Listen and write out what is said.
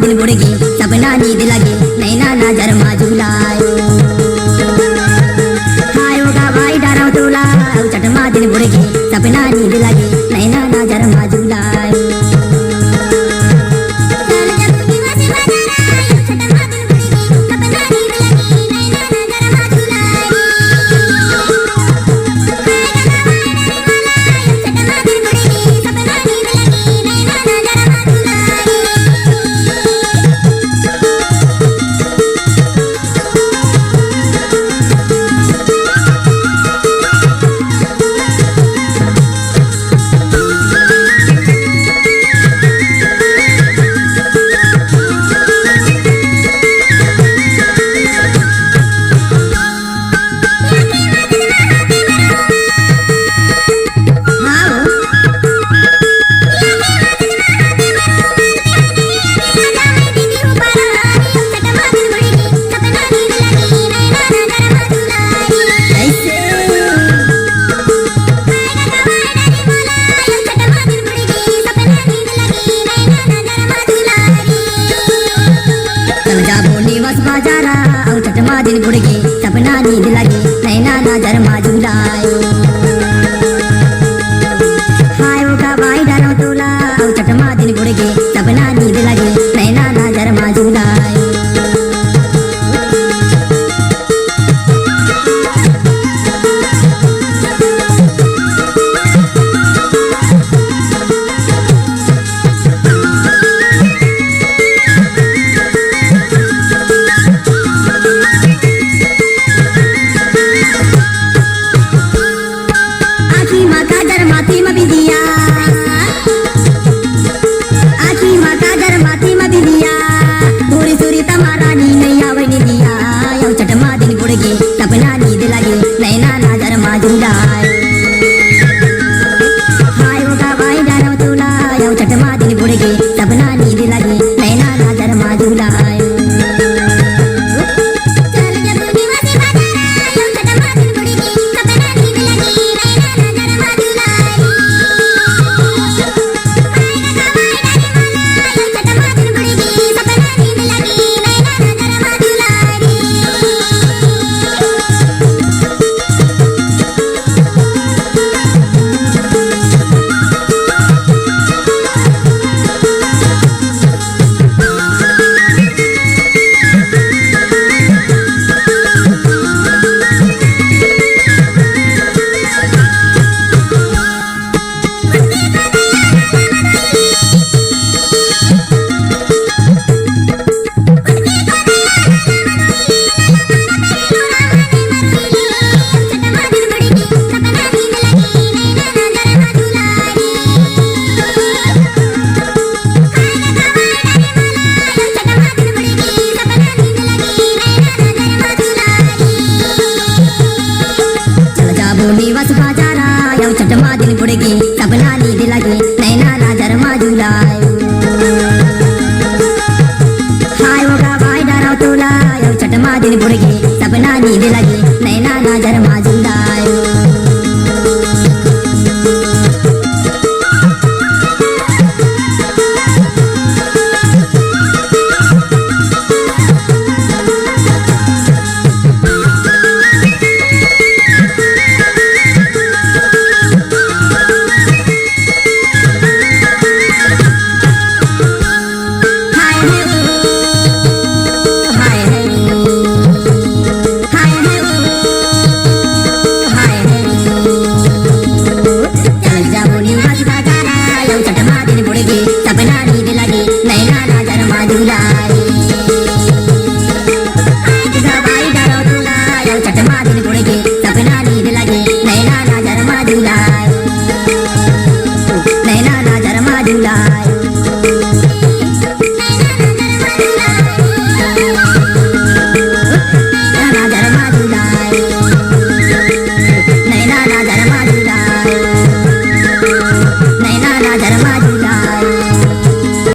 दिन बुड़गी सपना नींद लगी नैना नजर माजुलायो हाय होगा भाई डराओ तोला चटमा दिन बुड़गी सपना नींद लगी नैना नजर माजुलायो बाजारा चटमा दिन बुड़गी सपना नींद लगी नैना नजर माजुलायो हाय होगा भाई डराओ तोला चटमा दिन बुड़गी सपना नींद लगी नैना नजर माजुलायो सपना नींद लगी नैना नजर माजुलायो हाय होगा भाई डराओ तोला चटमा दिन बुड़गी सपना नींद लगी नैना नजर माजुलायो बाजारा चटमा दिन बुड़गी सपना नींद लगी नैना नजर माजुलायो हाय होगा भाई डराओ तोला चटमा दिन बुड़गी सपना नींद लगी नैना नजर माजुलायो।